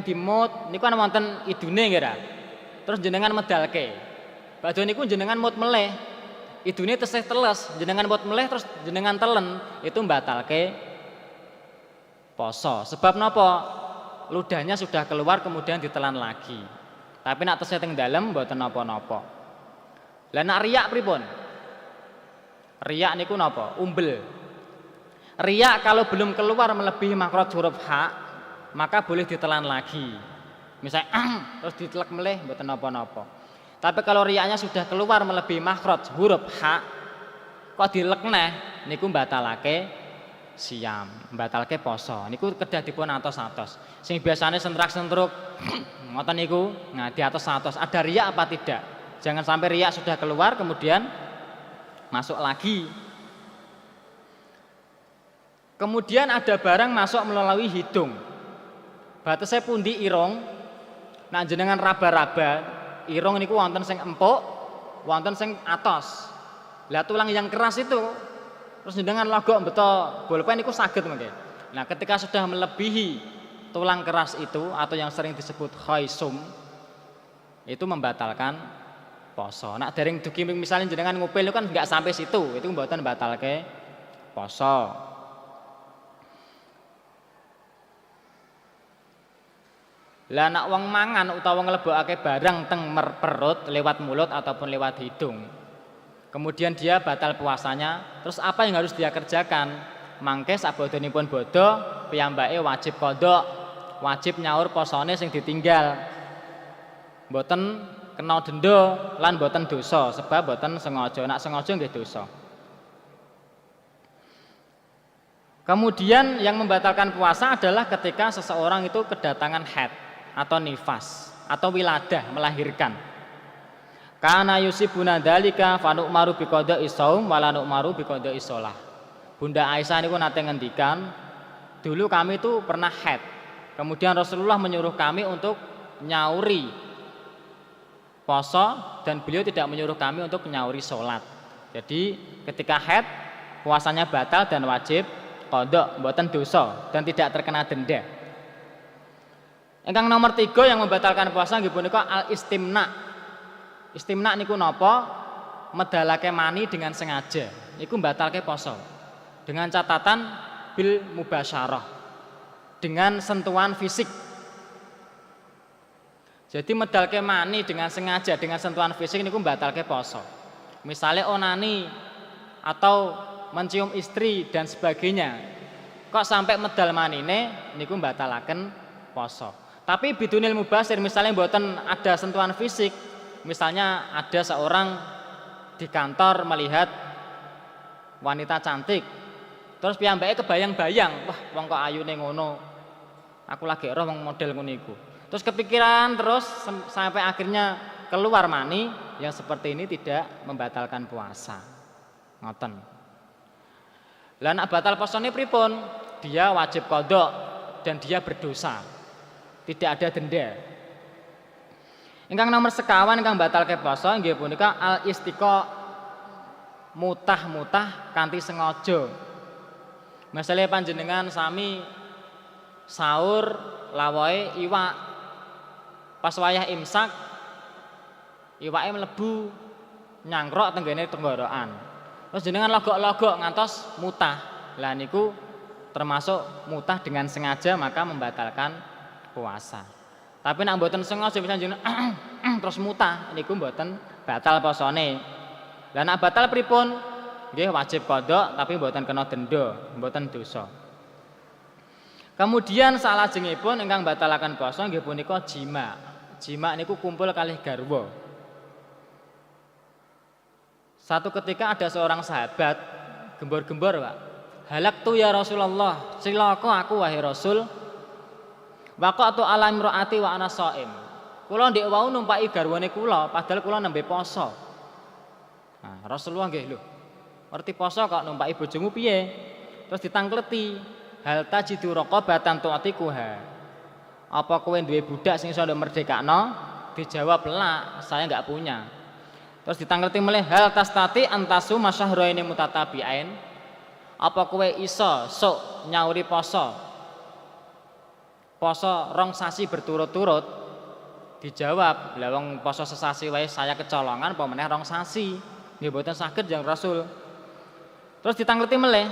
Speaker 1: dimut niku ana wonten idune nggih ra. Terus jenengan medalke. Badhe niku jenengan mut meleh. Idune tesih teles, jenengan mut meleh terus jenengan telen, itu batalke poso. Sebab napa? Ludahnya sudah keluar kemudian ditelan lagi. Tapi nak tesih teng dalem mboten napa-napa. Lah nak riyak pripun? Riyak niku napa? Umbel. Riyak kalau belum keluar melebihi makhraj huruf ha, maka boleh ditelan lagi. Misalnya terus ditelek meleh mboten napa-napa. Tapi kalau riyaknya sudah keluar melebihi makhraj huruf ha, kok dilek neh niku batalake siam, mbatalke poso. Niku kedah dipun atos-atos. Sing biasane sentrak-sentruk ngoten niku, nah di atos-atos. Ada riya apa tidak? Jangan sampai riya sudah keluar kemudian masuk lagi. Kemudian ada barang masuk melalui hidung. Batasnya pundi irung. Nah jenengan raba-raba, irung niku wonten sing empuk, wonten sing atos. Lah tulang yang keras itu terus jenengan logok beto bolpen niku saged mengke. Nah, ketika sudah melebihi tulang keras itu atau yang sering disebut khaisum itu membatalkan poso. Nak dereng dugi misalnya jenengan ngupil itu kan enggak sampai situ, itu mboten batalke poso. Lah nak wong mangan utawa nglebokake barang teng perut lewat mulut ataupun lewat hidung. Kemudian dia batal puasanya, terus apa yang harus dia kerjakan? Mangke sabodonipun bodho piyambake wajib qadha, wajib nyaur posone sing ditinggal. Mboten kena denda lan mboten dosa sebab mboten sengaja. Nak sengaja nggih dosa. Kemudian yang membatalkan puasa adalah ketika seseorang itu kedatangan haid atau nifas atau wiladah melahirkan. Kana yusibuna dzalika fa nu'maru biqada'i shaum wa la nu'maru biqada'i shalah. Bunda Aisyah niku nate ngendikan, dulu kami itu pernah haid. Kemudian Rasulullah menyuruh kami untuk nyauri poso dan beliau tidak menyuruh kami untuk nyauri salat. Jadi ketika haid puasanya batal dan wajib qadha, mboten dosa dan tidak terkena denda. Ingkang nomor 3 yang membatalkan puasa nggih punika al-istimna. Istimna niku napa? Medalake mani dengan sengaja. Niku mbatalke poso. Dengan catatan bil mubasyarah. Dengan sentuhan fisik. Jadi medalke mani dengan sengaja dengan sentuhan fisik niku mbatalke poso. Misalnya onani atau mencium istri dan sebagainya. Kok sampai medal manine niku mbatalaken poso. Tapi bidunil mubasir misalnya mboten ada sentuhan fisik, misalnya ada seorang di kantor melihat wanita cantik, terus piyambake kebayang-bayang, wah wong kok ayune ngono, aku lagi roh wong model ngono iku. Terus kepikiran terus sampai akhirnya keluar mani, yang seperti ini tidak membatalkan puasa. Ngoten. Lah nek batal posone pripun? Dia wajib qadha dan dia berdosa. Tidak ada denda. Ingkang nomor sekawan ingkang batalke poso nggih punika al istiqa mutah-mutah kanthi sengaja. Masale panjenengan sami sahur lawahe iwak. Pas wayah imsak iwake mlebu nyangkrok tenggene tenggorokan. Terus jenengan logok-logok ngantos mutah. Lah niku termasuk mutah dengan sengaja maka membatalkan puasa. Tapi nek mboten sengaja bisa jenengan terus mutah niku mboten batal posone. Lah nek batal pripun? Nggih wajib qadha tapi mboten kena denda, mboten dosa. Kemudian salajengipun ingkang batalaken puasa nggih punika jima. Jima niku kumpul kalih garwa. Satu ketika ada seorang sahabat gembor-gembor, Pak. Halaktu ya Rasulullah, cilaka aku wahai Rasul. Waqatu ala imraati wa ana shaim. Kula ndek wau numpaki garwane kula padahal kula nembe poso. Nah, Rasulullah nggih lho. Ngerti poso kok numpaki bojomu piye? Terus ditangkleti, hal tajidu raqabatan tu'tikuha. Apa kowe duwe budak sing iso merdekakno? Dijawab, "La, saya enggak punya." Terus ditangkleti melih, hal tastati antasu masyahraini mutatabi'ain. Apa kowe iso sok nyauri poso? Poso 2 sasi berturut-turut. Dijawab, lah wong poso sesasi wae saya kecolongan apa meneh 2 sasi. Nggih mboten saged Jang Rasul. Terus ditangkleti melih,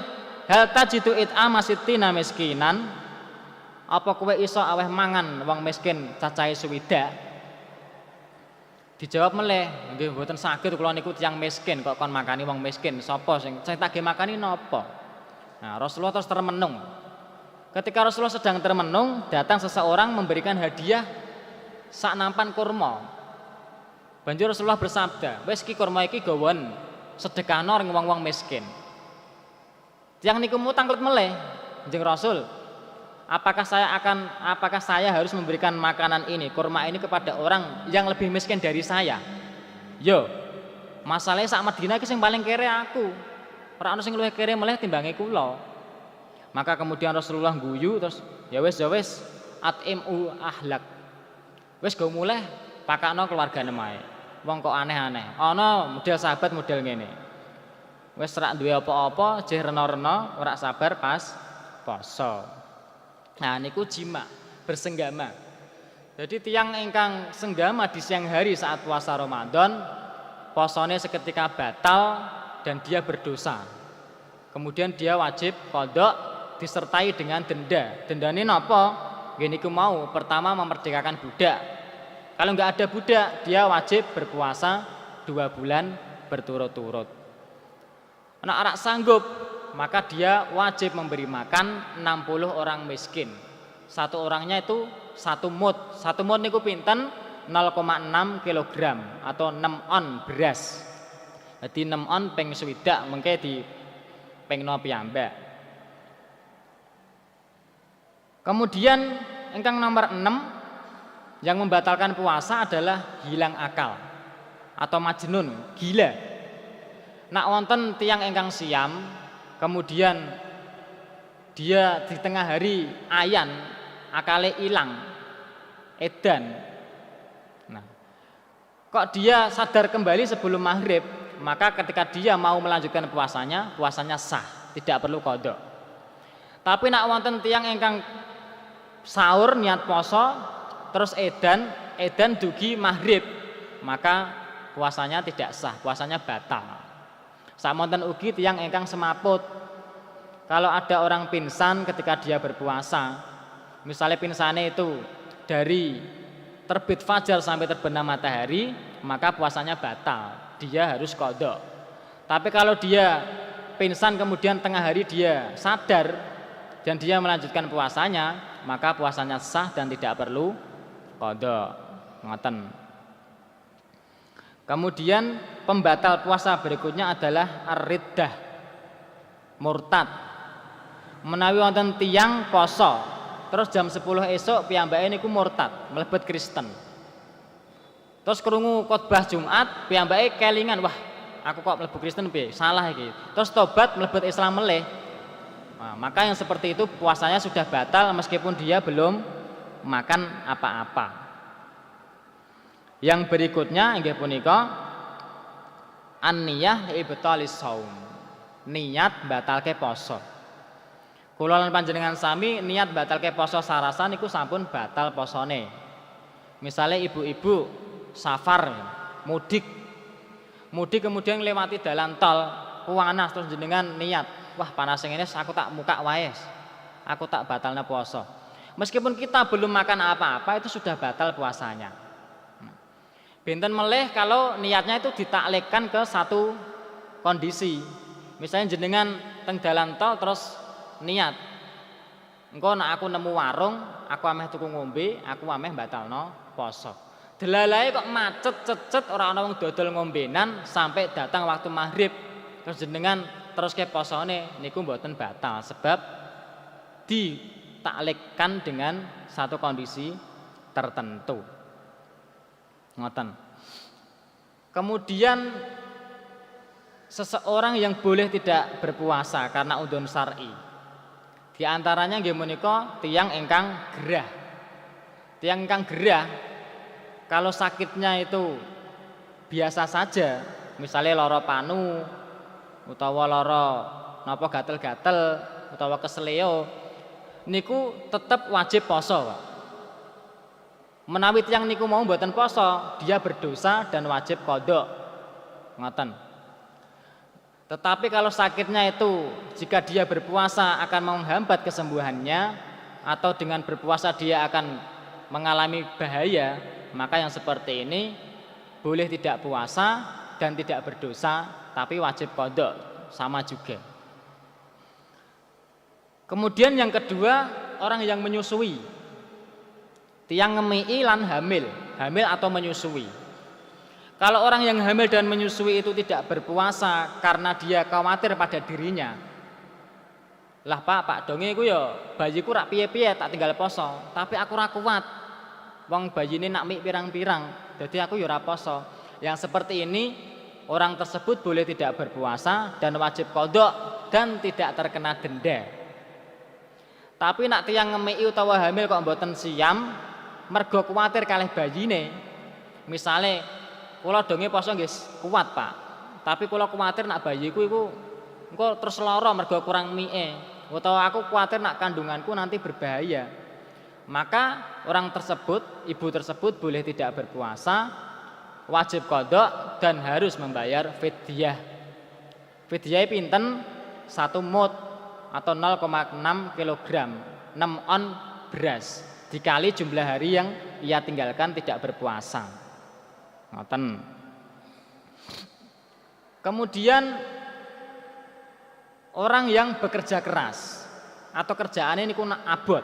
Speaker 1: hal tajidu it'ama sittina miskinan. Apa kowe iso aweh mangan wong miskin cacahe suwidak? Dijawab melih, nggih mboten saged kula niku tiyang miskin kok kon makani wong miskin. Sapa sing tagih makani napa? Nah, Rasulullah terus termenung. Ketika Rasulullah sedang termenung, datang seseorang memberikan hadiah sak nampan kurma. Banjur Rasulullah bersabda, "Wis ki kurma iki gawon sedekahno ring wong-wong miskin." Tiang niku mutang klet meleh, Kanjeng Rasul. Apakah saya harus memberikan makanan ini, kurma ini kepada orang yang lebih miskin dari saya? Yo, masalahnya sak Madinah ki sing paling kere aku. Ora ono sing luwih kere meleh timbange kula. Maka kemudian Rasulullah guyu terus ya wis at'imu ahlak. Wis go muleh pakakno keluargane mae. Wong kok aneh-aneh. Ana model sahabat model ngene. Wis rak duwe apa-apa, jeh rena-rena ora sabar pas poso. Nah niku jima, bersenggama. Jadi tiang ingkang senggama di siang hari saat puasa Ramadan, posone seketika batal dan dia berdosa. Kemudian dia wajib qadha disertai dengan denda. Dendane napa? Nggih niku mau pertama memerdekakan budak. Kalau nggak ada budak, dia wajib berpuasa 2 bulan berturut-turut. Nek ora sanggup, maka dia wajib memberi makan 60 orang miskin. Satu orangnya itu 1 mud. 1 mud niku pinten? 0,6 kg atau 6 on beras. Jadi 6 on ping swidak mengke di pengno piyambak. Kemudian ingkang nomor 6 yang membatalkan puasa adalah hilang akal atau majnun, gila. Nak wonten tiyang ingkang siam, kemudian dia di tengah hari ayan, akale ilang, edan. Nah, kok dia sadar kembali sebelum maghrib, maka ketika dia mau melanjutkan puasanya, puasanya sah, tidak perlu qadha. Tapi nak wonten tiyang ingkang sahur niat poso, terus edan dugi maghrib, maka puasanya tidak sah, puasanya batal. Samonten ugi tiyang ingkang semaput. Kalau ada orang pingsan ketika dia berpuasa, misalnya pingsannya itu dari terbit fajar sampai terbenam matahari, maka puasanya batal. Dia harus qadha. Tapi kalau dia pingsan kemudian tengah hari dia sadar dan dia melanjutkan puasanya, maka puasanya sah dan tidak perlu qadha. Ngoten. Kemudian pembatal puasa berikutnya adalah ar-riddah, murtad. Menawi wonten tiyang poso terus jam 10 esuk piyambake niku murtad, mlebet Kristen. Terus krungu khotbah Jumat, piyambake kelingan, wah, aku kok mlebu Kristen piye? Salah iki. Terus tobat mlebet Islam meleh. Nah, maka yang seperti itu puasanya sudah batal meskipun dia belum makan apa-apa. Yang berikutnya inggih punika an-niyah ibtalis shaum. Niat batalke poso. Kula lan panjenengan sami niat batalke poso sarasa niku sampun batal posone. Misalnya ibu-ibu safar mudik kemudian lewati dalan tol panas terus jenengan niat, wah panas ngene aku tak muka wae, aku tak batalna poso. Meskipun kita belum makan apa-apa itu sudah batal puasanya. Benten meleh kalau niatnya itu ditaklekkan ke satu kondisi. Misalnya jenengan teng dalan tol terus niat, engko nek aku nemu warung, aku ameh tuku ngombe, aku ameh batalno poso. Delalahe kok macet cecet ora ana wong dodol ngombenan sampai datang waktu maghrib. Terus jenengan terus ke posone niku mboten batal sebab ditaklekkan dengan satu kondisi tertentu. Ngoten. Kemudian seseorang yang boleh tidak berpuasa karena udhun syar'i. Di antaranya nggih menika tiyang ingkang gerah. Tiyang ingkang gerah kalau sakitnya itu biasa saja, misalnya lara panu utawa lara napa gatel-gatel utawa keseleo niku tetap wajib poso, Pak. Menawi tiyang niku mau mboten poso, dia berdosa dan wajib qadha. Ngoten. Tetapi kalau sakitnya itu jika dia berpuasa akan menghambat kesembuhannya atau dengan berpuasa dia akan mengalami bahaya, maka yang seperti ini boleh tidak puasa dan tidak berdosa tapi wajib qadha sama juga. Kemudian yang kedua, orang yang menyusui. Tiyang ngemii lan hamil atau menyusui. Kalau orang yang hamil dan menyusui itu tidak berpuasa karena dia khawatir pada dirinya, Lah Pak donge iku ya bayiku rak piye-piye tak tinggal poso, tapi aku ora kuat. Wong bayine nak mik pirang-pirang, jadi aku ya ora poso. Yang seperti ini orang tersebut boleh tidak berpuasa dan wajib qadha dan tidak terkena denda. Tapi nak tiyang ngemiki utawa hamil kok mboten siam, mergo kuwatir kalih bayine. Misale kula donge poso nggih kuat, Pak. Tapi kula kuwatir nak bayiku iku engko terus lara mergo kurang mike. Utawa aku kuwatir nak kandunganku nanti berbahaya. Maka orang tersebut, ibu tersebut boleh tidak berpuasa, wajib qadha dan harus membayar fidyah. Fidyah pinten? 1 mud atau 0,6 kg, 6 on beras dikali jumlah hari yang ia tinggalkan tidak berpuasa. Ngoten. Kemudian orang yang bekerja keras atau kerjaannya niku abot.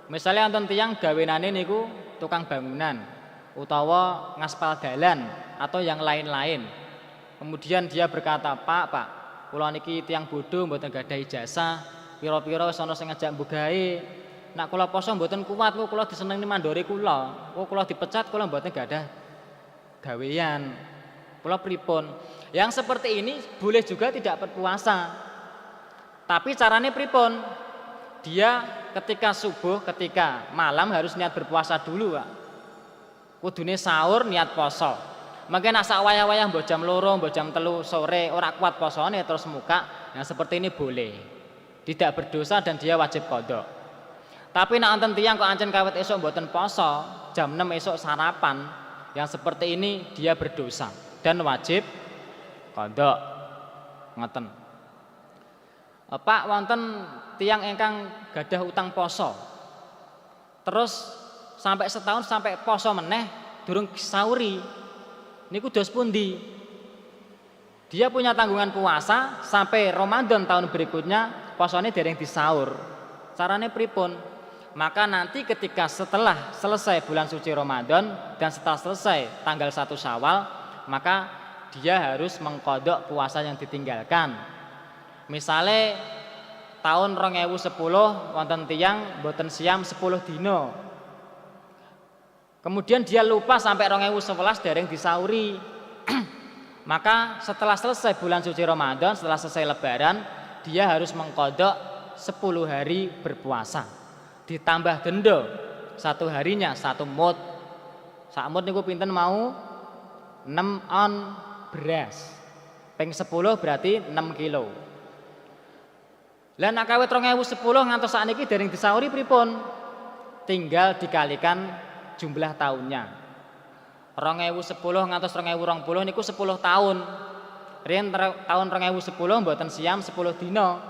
Speaker 1: Misalnya wonten tiyang gawenane niku tukang bangunan utawa ngaspal dalan atau yang lain-lain. Kemudian dia berkata, "Pak, kula niki tiyang bodho mboten gadah ijazah, pira-pira wis ana sing ngajak mbugahe. Nak kula poso mboten kuat, kula disenengi mandore kula. Kula dipecat kula mboten gadah gawean. Kula pripun?" Yang seperti ini boleh juga tidak berpuasa. Tapi caranya pripun? Dia ketika subuh, ketika malam harus niat berpuasa dulu, Pak. Kudune sahur niat poso. Mungkin nak sak wayah-wayah mbok jam 2, mbok jam 3 sore ora kuat posone terus muka, yang seperti ini boleh. Tidak berdosa dan dia wajib qadha. Tapi nak wonten tiyang kok ancen kawit esuk mboten poso, jam 6 esuk sarapan, yang seperti ini dia berdosa dan wajib qadha. Ngoten. Pak wonten tiyang ingkang gadah utang poso. Terus sampai setahun sampai poso meneh durung sauri. Niku dos pundi? Dia punya tanggungan puasa sampai Ramadan tahun berikutnya posone dereng disaur. Carane pripun? Maka nanti ketika setelah selesai bulan suci Ramadan dan setelah selesai tanggal 1 Syawal, maka dia harus mengqadha puasa yang ditinggalkan. Misale tahun 2010 wonten tiyang mboten siam 10 dina. Kemudian dia lupa sampai 2011 dereng disauri. Maka setelah selesai bulan suci Ramadan, setelah selesai lebaran, dia harus mengqadha 10 hari berpuasa. Ditambah denda 1 harinya 1 mud. Sak mud niku pinten mau? 6 on beras. Ping 10 berarti 6 kilo. Lah nek kawit 2010 ngantos sakniki dereng disauri pripun? Tinggal dikalikan jumlah tahunnya. 2010 ngantos 2020 niku 10 tahun. Riyen tahun 2010 mboten siam 10 dina.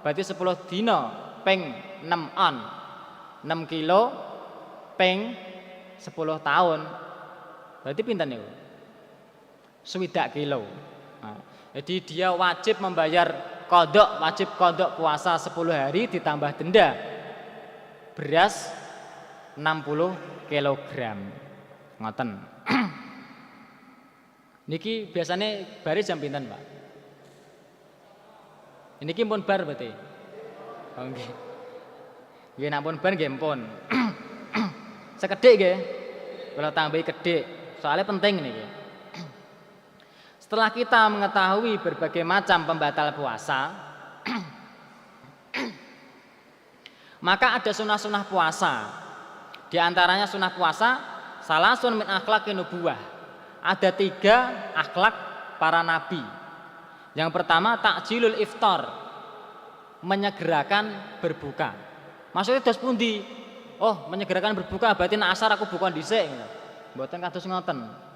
Speaker 1: Berarti 10 dina ping 6 on. 6 kilo ping 10 tahun. Berarti pinten niku? 60 kilo. Nah, jadi dia wajib membayar qadha, wajib qadha puasa 10 hari ditambah denda beras 60 kg. Ngoten. Niki biasanya bare jam pinten, Pak? Niki pun bar berarti. Oh nggih. Nggih nek pun bar nggih pun. Sekedhik nggih. Kula tambahi kedhik, soalnya penting niki. Setelah kita mengetahui berbagai macam pembatal puasa, maka ada sunah-sunah puasa. Di antaranya sunah puasa, salasun min akhlaqin nubuwah. Ada 3 akhlak para nabi. Yang pertama takjilul iftar, menyegerakan berbuka. Maksudnya dos pundi? Oh, menyegerakan berbuka berarti nek asar aku buka dhisik. Mboten kados ngoten.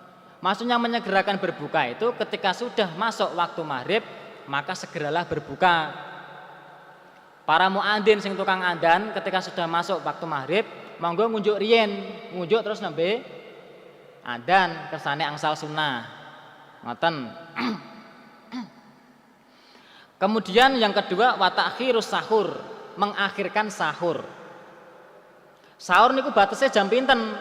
Speaker 1: Maksudnya menyegerakan berbuka itu ketika sudah masuk waktu maghrib, maka segeralah berbuka. Para muadzin sing tukang adzan ketika sudah masuk waktu maghrib, monggo ngunjuk riyen, ngunjuk terus nembe adzan kersane angsal sunnah. Ngoten. Kemudian yang kedua wa ta'khirus sahur, mengakhirkan sahur. Sahur niku batasnya jam pinten?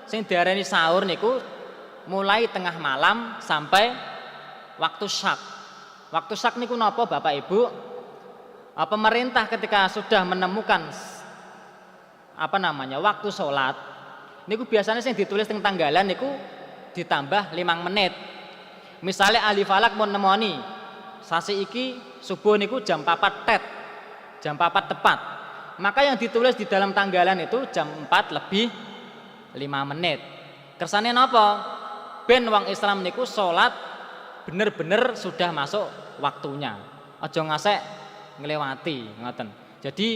Speaker 1: Sing diarani sahur niku mulai tengah malam sampai waktu syak. Waktu syak niku napa Bapak Ibu? pemerintah ketika sudah menemukan waktu sholat niku biasanya sing ditulis teng tanggalan niku ditambah 5 menit. Misalnya ahli falak mau nemoni sasi iki subuh niku jam 4 tet, jam 4 tepat. Maka yang ditulis di dalam tanggalan itu jam 4 lebih 5 menit. Kersane napa? Ben wong Islam niku sholat bener-bener sudah masuk waktunya. Aja ngasek nglewati ngoten. Jadi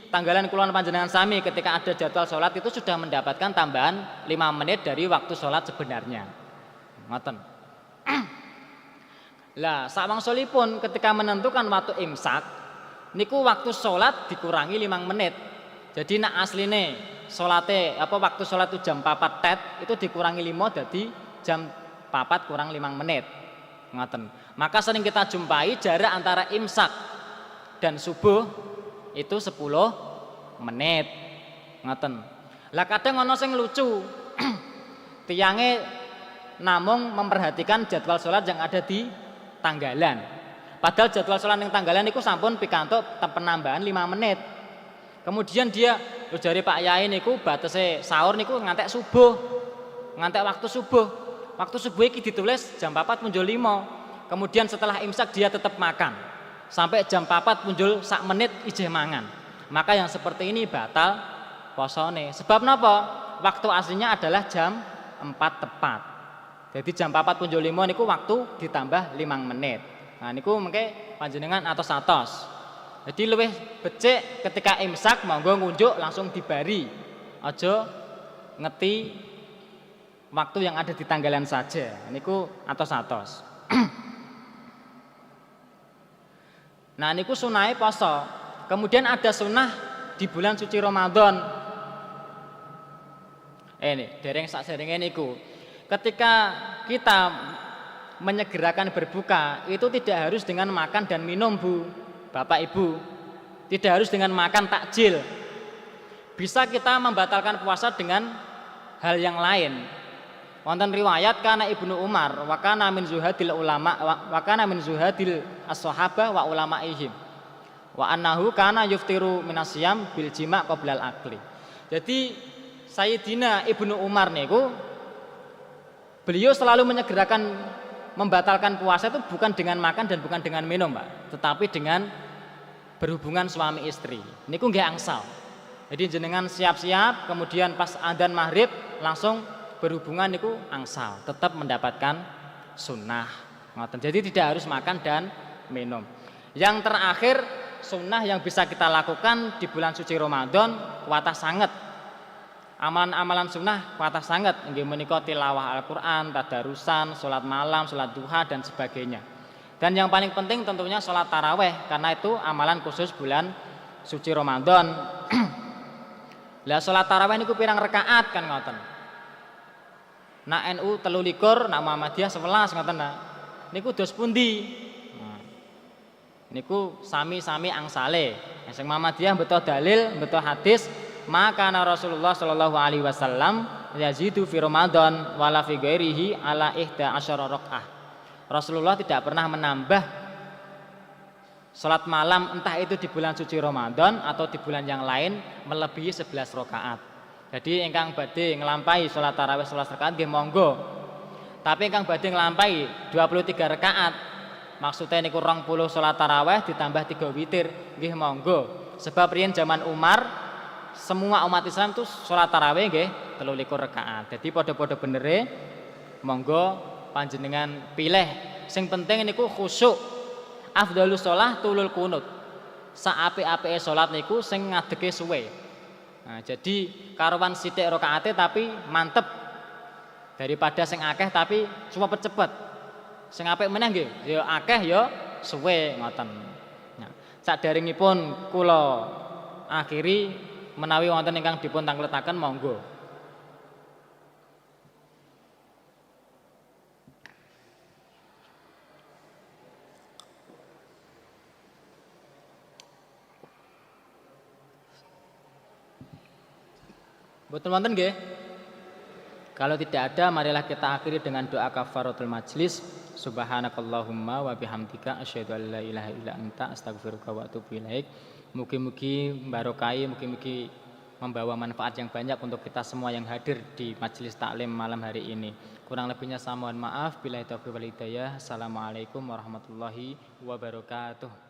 Speaker 1: tanggalan kula panjenengan sami ketika ada jadwal sholat itu sudah mendapatkan tambahan 5 menit dari waktu sholat sebenarnya. Ngoten. Lah sawangsulipun ketika menentukan waktu imsak niku waktu sholat dikurangi 5 menit. Jadi nak asline sholate waktu sholat itu jam 4 tet itu dikurangi 5 jadi jam 4 kurang 5 menit. Ngoten. Maka sering kita jumpai jarak antara imsak dan subuh itu 10 menit. Ngoten. Lah kadang ana sing lucu. Tiyange namung memperhatikan jadwal sholat yang ada di tanggalan. Padahal jadwal sholat yang tanggalan itu sampun pikantuk penambahan 5 menit. Kemudian dia jari Pak Yai niku batese sahur niku ngantek subuh. Ngantek waktu subuh. Waktu subuh iki ditulis jam 4 punjul 5. Kemudian setelah imsak dia tetap makan. Sampai jam 4 punjul sak menit ijeh mangan. Maka yang seperti ini batal posone. Sebab napa? Waktu aslinya adalah jam 4 tepat. Jadi jam 4 punjul 5 niku waktu ditambah 5 menit. Nah niku mengke panjenengan atos-atos. Jadi luwih becik ketika imsak monggo ngunjuk langsung dibari. Aja ngeti waktu yang ada di tanggalan saja. Niku atos-atos. Nah niku sunahe poso. Kemudian ada sunnah di bulan suci Ramadan. Ini dereng sakderenge niku. Ketika kita menyegerakan berbuka itu tidak harus dengan makan dan minum Bu, Bapak Ibu. Tidak harus dengan makan takjil. Bisa kita membatalkan puasa dengan hal yang lain. Wonten riwayat kana Ibnu Umar wa kana min zuhadil ulama wa kana min zuhadil as-sahabah wa ulamaihim. Wa annahu kana yuftiru minasyam bil jima' qoblal akli. Jadi Sayyidina Ibnu Umar niku beliau selalu menyegerakan membatalkan puasa itu bukan dengan makan dan bukan dengan minum, Pak, tetapi dengan berhubungan suami istri. Niku nggih angsal. Jadi jenengan siap-siap kemudian pas adzan maghrib langsung berhubungan niku angsal, tetap mendapatkan sunnah. Jadi tidak harus makan dan minum. Yang terakhir sunnah yang bisa kita lakukan di bulan suci Ramadan kuatah sangat. Amalan-amalan sunnah kuatah sangat inggih menika tilawah Al-Qur'an, tadarusan, salat malam, salat duha dan sebagainya. Dan yang paling penting tentunya salat taraweh karena itu amalan khusus bulan suci Ramadan. Lah salat taraweh niku pirang rakaat kan ngoten. Nak NU 13, nak Muhammadiyah 11 ngoten nah. Niku dos pundi? Nah, niku sami-sami angsale. Sing Muhammadiyah beto dalil, beto hadis. Maka Rasulullah Shallallahu Alaihi Wasallam yazidu fi Ramadan wala fi ghairihi ala 11 rakaah. Rasulullah tidak pernah menambah salat malam entah itu di bulan suci Ramadan atau di bulan yang lain melebihi 11 rakaat. Jadi ingkang badhe nglampahi salat tarawih 11 rakaat nggih monggo. Tapi ingkang badhe nglampahi 23 rakaat maksudnya niku 20 salat tarawih ditambah 3 witir nggih monggo. Sebab riyen zaman Umar semua umat Islam itu sholat tarawih nggih 23 rakaat. Jadi podo-podo benere monggo panjenengan pilih. Sing penting niku khusyuk. Afdhalus sholah tulul kunut. Saapik-apike sholat niku sing ngadeke suwe. Nah, jadi karuan sithik rakaate tapi mantep. Daripada sing akeh tapi cepet-cepet. Sing apik meneh nggih, ya akeh ya suwe ngoten. Nah, saderengipun kula akhiri menawi wonten ingkang dipun tangletaken monggo. Mboten wonten nggih? Kalau tidak ada, marilah kita akhiri dengan doa kafaratul majlis. Subhanakallahumma wa bihamdika asyhadu an la ilaha illa anta astaghfiruka wa atubu ilaik. Mugi-mugi barokai, mugi-mugi membawa manfaat yang banyak untuk kita semua yang hadir di majelis taklim malam hari ini. Kurang lebihnya saya mohon maaf. Billahi taufiq wal hidayah. Assalamualaikum warahmatullahi wabarakatuh.